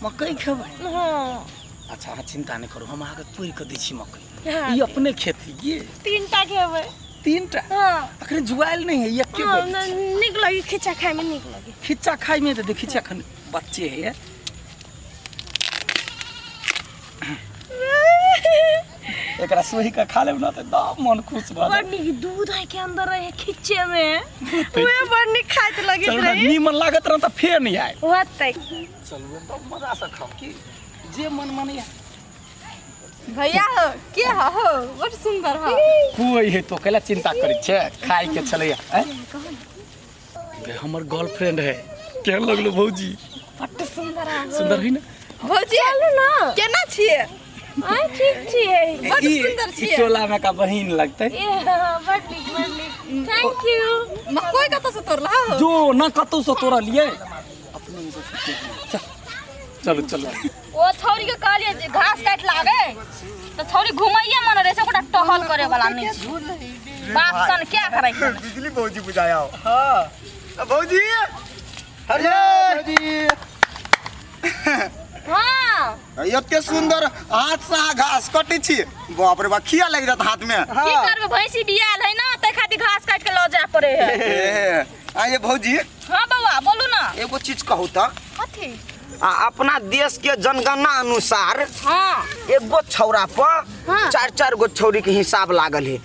मकई खेबै? हाँ अच्छा हाँ चिंता नहीं करो, हम अहाँके तोड़ के दै छी मकई। हाँ। ये अपने खेती ये 3टा खेबै। 3टा? हाँ अखन जुआल नहीं है ये के हाँ, बोल? नीक लगी खिच्चा खाए में नीक लगी। खिच्चा खाई में तो खिच्चा अखन बच्चे है। एकरा सोही का खा लेब ना तो एकदम मन खुश भ बड़ नीक दूध है के अंदर रहे खिच्चे में वे बड़ नीक खाइत लगे चल रही। नीमन लागत रह त फेर नहीं आए। होतै चलू एकदम मजा से खाओ की जे मन माने। भैया हो के हो बड़ सुंदर हो। कोई है तो कैला चिंता करै छे, खाई के चले हैं। गे हमर गर्लफ्रेंड है, केहन लगलो भौजी? बड़ सुंदर है। सुंदर है ना? भौजी चलू ना। केना छिए? आई ठीक छिए। बड़ सुंदर ई छिए। टोला में का बहिन लगतै। ये बड़ नीक। Thank you. मकोई कत से तोड़ला हो? जो ना कतौ से तोरा लिए अपने में से चल चलो चलो। ओ छौरी के कहलिए जे घास काट लागे तो छौरी घुमैया मन रे से कोटा टहल करे वाला नहीं छी। बाप सन क्या करे? बिजली भौजी बुझाया हो। हाँ भौजी अरे भौजी हां एते सुंदर हाथ से घास कटै छी। बाप रे बाप खिया लग जात हाथ में। की करबे भैंसी बियाल है ना ते खातिर घास काट के ल जा पड़े है। ये भौजी हां बउआ बोलू ना। एगो चीज कहू त कथी? अपना देश के जनगणना अनुसार हां एगो छौरा पर हाँ। 4 गो छौरी के हिसाब लागल है।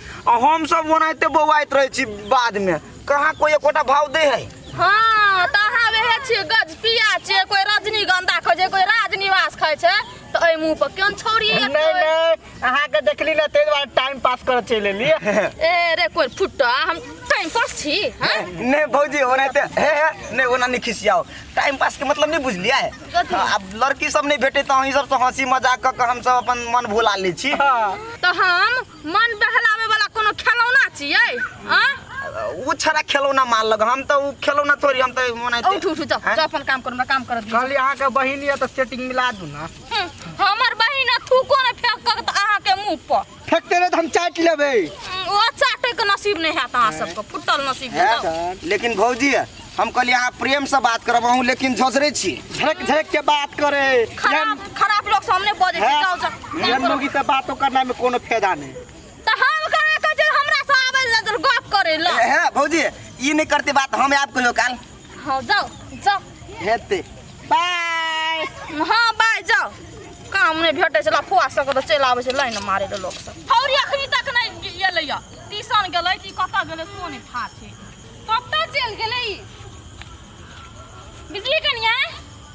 हम सब ओनाहिते बौआइत रहे छी बाद में कहाँ कोई एकोटा भाव दे है। हां तहा वेहे छी गज पिया छी कोई रजनीगंधा खोजे कोई राजनिवास खाय छे तो ए मुंह पर केन छौरी नहीं नहीं अहाँ के देखली ना ते बार टाइम पास कर चले लिए। ए रे कोई फुट्टा हम टाइम पास छी हां। नहीं भौजी ओनाहिते हे नहीं ओना नहीं खिसियाओ। टाइम पास के मतलब नहीं बुझलिया है। अब लड़की सब नहीं भेटे तो ही सब तो हंसी मजाक क हम सब अपन मन भुला ले छी। तो हम मन बहलावे वाला कोनो खिलौना छियै हां? वो छरा खिलौना मान लग हम तो वो खिलौना थोड़ी हम तो ओनाहिते उठ उठ जा अपन काम कर, हमरा काम कर दी। कहली अहाँ के बहिन है तो सेटिंग मिला दू ना। हमर बहिन थूको ने फेंक क त अहाँ के मुंह पर फेंकते रहे तो हम चाट लेबे। ओ चाटे के नसीब नहीं है अहाँ सबके फुटल नसीब है। लेकिन भौजी हम कहली अहाँ प्रेम से बात करब हूं लेकिन झसरे छी झरक झरक के बात करे। खराब खराब लोग सामने बोले जाओ जा लोगी से बातों करना में कोनो फायदा नहीं। त हम कहां के जे हमरा से आवे ले गप करे ला। है भौजी ये नहीं करते बात हम आप कहियो काल। हां जाओ जाओ हेते बाय। हां बाय जाओ। काम नहीं भेटे छला फुआ सब तो चल आवे छै लाइन मारे द लोग सब। हौरी अखनी तक नहीं एलैया टीसन गेलै कि कता गेलै सो नहीं था छै। कता चल गेलै ई बिजली कनिया?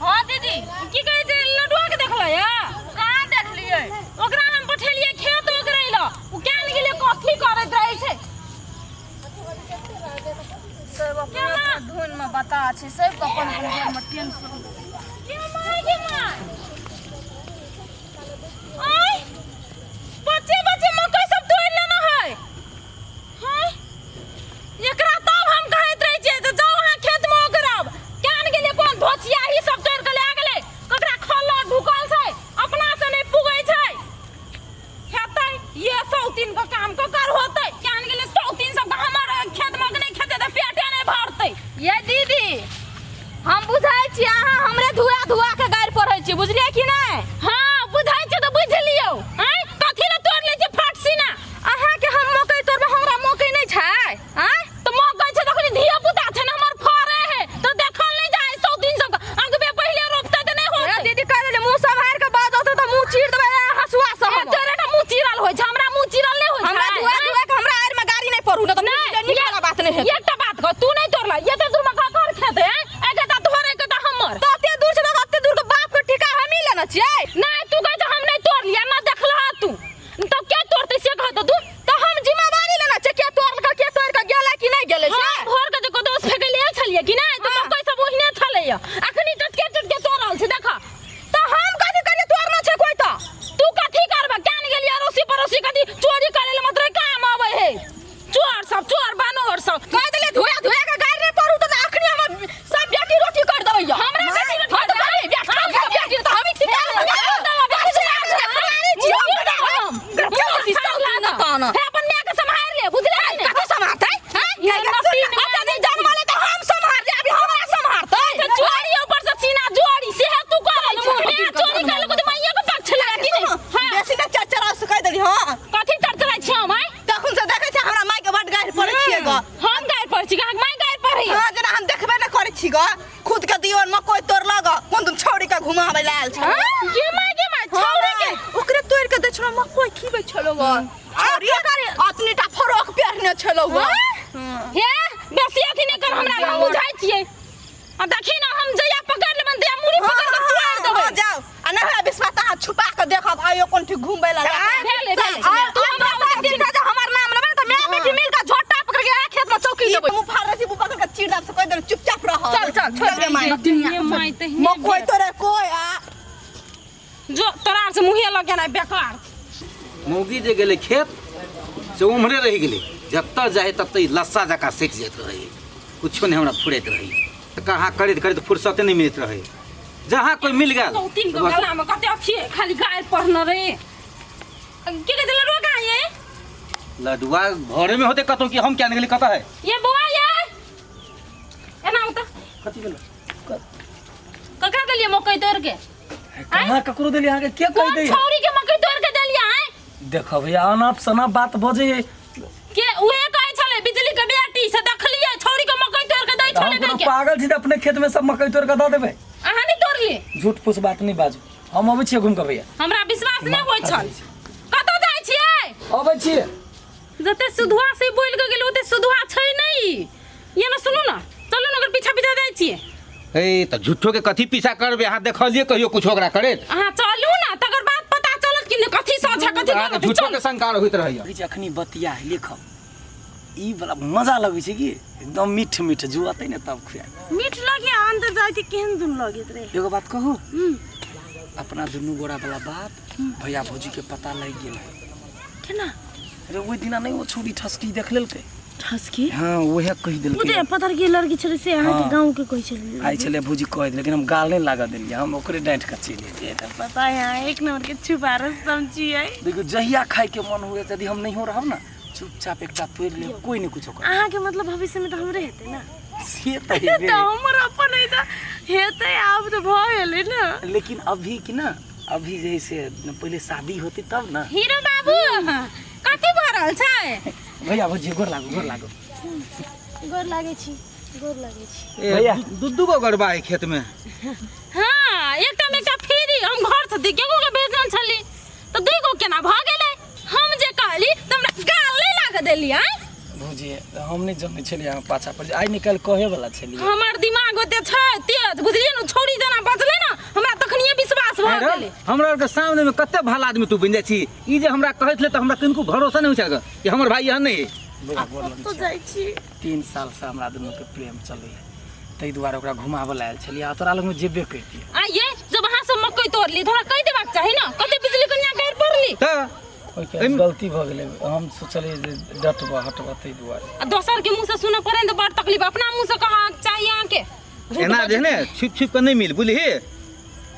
हां दीदी की कहे छै लडुआ के देखला या? कहां देखलिए? ओकरा हम पठेलिए खेत ओकरे ला उ केन गेले कथी करत रहै छै। सब अपना धुन में बता छै सब अपन घर में टेंशन। के माय के माय आई बच्चे बच्चे मकई सब तोड़ लेना है। हां एकरा तब हम कहैत रही छियै जे जाओ अहाँ खेत में ओगरब केन गेले कोन धोचिया ही सब तोड़ के ले गेले ककरा खल्ला ढुकल छै अपना से नहीं पुगै छै। हेतै ये सौतीन का काम ककर होतै केन गेले सौतीन सब हमर खेत में नहीं खेते त पेटे नहीं भरतै। ये दीदी हम बुझाई छी अहाँ हमरे धुआ धुआ के गाड़ पड़ै छी बुझलिए कि नहीं? हां बुझाई छी त बुझ लियौ। हैं कथि ल तोड़ ले छी फाट सीना अहाँ के हम मकई तोड़बे हमरा मकई नहीं छै। हैं तो मकई छै तखनी धिया पुता छै न हमर फरे है तो देखल नहीं जाय सौ दिन सब अगबे पहिले रोपते त नहीं होत। दीदी कहले मुंह संभार के बात होत त मुंह चीर देबे हसुआ सब तोरे त मुंह चीरल होय छै हमरा मुंह चीरल नहीं होय छै। हमरा धुआ धुआ के हमरा आर में गाड़ी नहीं पड़ू न त नहीं वाला बात नहीं है। एकटा बात कह तू नहीं तोड़ला ये त दूर में घर खेत है एके त धरे के त हमर त अते दूर से अते दूर के बाप के ठिका हम ही लेना छियै। नहीं तू कह हम नहीं तोड़ लिया ना देखला तू तब क्या तोड़ते से कह तो तो हम जिम्मेदारी लेना छै के तोड़ के गेला कि नहीं गेले छै। भोर के देखो दोस्त फेके ले छलिए कि नहीं तो मकई सब ओहिने छलैया अखनी टटके तोड़ल छै देखा त हम कथि करिए तोड़ना छै कोई त तू कथि करबा केन गेलिया अड़ोसी पड़ोसी कथि चोरी करे ले मतलब काम आवे है चोर सब चोर बानर सब कह देले धुआ धुआ के गाड़ रे पड़ू त अखनी हम सब बेटी रोटी कर देबै हमरा बेटी बेटी त हम ठिका है अपन मां के संभाल ले बुझले कथि संभालतै हैं अच्छा नहीं जान वाले तो हम संभाल ले अभी हमरा संभालतै जोड़ी ऊपर से सीना जोड़ी से तू कहै घुमावे लायल छ के माय छोड़े के ओकरे तोड़ के दे छलो मकई खीबे छलो ग छोड़िए अपनीटा फरोक पहनने छलो ग हे बेसी अखिने कर हमरा ना बुझाई छियै आ देखी ना हम जया पकड़ लेबन दे मुड़ी पकड़ के तोड़ देबै जाओ आ ना विश्वास ता छुपा के देखब आयो कोन ठीक घुमबै ला भेले तू हमरा दिन का जो हमर नाम लेबै त मैं मिठी मिल का झोटा पकड़ के खेत में चौकी देबै मुंह फाड़ छी पकड़ के चीड़ा से कह दे चुपचाप रह चल छोड़ दे माई ते मकई तोरे कोई आ जो तोरा से मुहे लगे ना बेकार मौगी जे गेले खेत से उम्हरे रह गेले जब तक जाए तब तक लस्सा जका सेक जात रहे कुछो नहीं हमरा फुरैत रही तो कहाँ करैत फुर्सते नहीं मिलत रहे जहाँ कोई मिल गया दो तीन गो गला में कते अच्छी खाली गाय पढ़न रे के के लड़वा का ये लडुआ घरे में होते कतो कि हम क्या निकली कता है ये बुआ ये एना उता कथी गेल ककरा देलिए मकई तोड़ के कहाँ ककरो देली अहाँ के के कह कौन दे छौरी के मकई तोड़ के देलिए हैं देखो भैया अनाप शनाप बात बजे के उहे कहै छले बिजली के बेटी से देखलिए छौरी के मकई तोड़ के दै छले हम के पागल छी त अपने खेत में सब मकई तोड़ के दे देबे अहाँ नहीं तोड़ली झूठ फूस बात नहीं बाजू हम अबै छियै घूम के भैया हमरा विश्वास नहीं होय छल कतौ जाय छियै अबै छियै जते सुधुआ से बोल के गेल ओते सुधुआ छै नहीं ये ना सुनू ना चलू ना अगर पीछा पीछा जाय छियै हे तो झूठो के कथी पीछा करबे अहाँ देखलिए कहियो कुछ ओकरा करे अहाँ चलू ना तकर बाद पता चलत कि कथी साझा कथी अहाँ के झूठो के संकार होइत रहैया कहै छै अखनी बतिया है लिखब ई वाला मजा लगै छै कि एकदम मीठ मीठ जुआते ने तब खुआ मीठ लगे अंदर जाते केहन दुन लगित रे एगो बात कहू अपना दुनू गोड़ा वाला बात भैया भौजी के पता लग गेल केना अरे ओइ दिना नहीं वो छौरी ठसकी देख लेलकै ठसकी हाँ ओहे कहि देलकै मुझे पता के लड़की छले से अहाँ के गांव के कोई छले आई छले भौजी कह दे लेकिन हम गाल नहीं लगा देलिए हम ओकरे डांट के चले एलिए पता है एक नंबर के छुपा रस्तम छियै देखो जहिया खाए के मन हुए यदि हम नहीं हो रहब ना चुपचाप एकटा तोड़ ले कोई नहीं कुछ कर अहाँ के मतलब भविष्य में तो हमरे हेते ना से त तो हमर अपन है त हेते आब तो भ गेले ना लेकिन अभी की ना अभी जैसे पहले शादी होती तब ना हीरो बाबू कथी भरल छै भैया भौजी गोर लागो गोर लागे छी गोर लागे छी भैया दू गो गड़बा है खेत में हां एकटा फ्री हम घर से दिगो के भेजन छली तो दुगो केना भ गेलै हम जे कहली हमरा गाल नहीं लाग देली हैं भौजी हम नहीं जाने छलिए हम पाछा पर आई निकल कहे वाला छलिए हमर दिमाग ओते छै तेज बुझलिए न छोड़ी जना बजले ना हमरा तखनिए विश्वास भ गेलै हमरा के सामने में कते भला आदमी तू बन जाइ छी ई जे हमरा कहैत ले त हमरा किनको भरोसा नहीं होय छै कि हमर भाई यहाँ नहीं तो जाय छी 3 साल से हमरा दोनों के प्रेम चलै तै दुआरे ओकरा घुमाबे लायल छलिए आ तोरा लग में जेबे करती आ ये जब वहां से मकई तोड़ली थोड़ा कह देबाक चाही ना कते बिजली कन्या कहर पड़ली त ओके गलती भ गेलै हम सोचलिए जे डटबा हटबा तै दुआरे आ दोसर के मुंह से सुने पड़े तो बड़ तकलीफ अपना मुंह से कहा चाहिए आके एना जे ने छिप छिप के नहीं मिल बुझली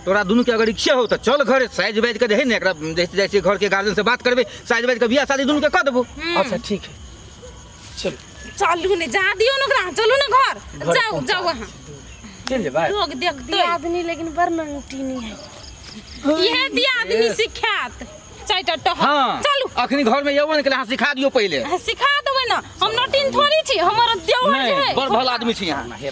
तोरा दुनू के अगर इच्छा हो तो चल घर साइज बाइज के है ना एकरा जैसे घर के गार्जियन से बात करबे साइज बाइज के बियाह शादी दुनू के कर देबो अच्छा ठीक है चल चलू ने जा दियो न चलू ना घर जाओ वहां चल भाई लोग देखते आदमी लेकिन बड़ नंटीनी है ये दिया आदमी सिखात चाइटा टह हां चलू अखनी घर में यवन के लिए सिखा दियो पहले सिखा देबै ना हम नटीन थोड़ी छी हमर देवर नहीं है बड़ भला आदमी छी यहाँ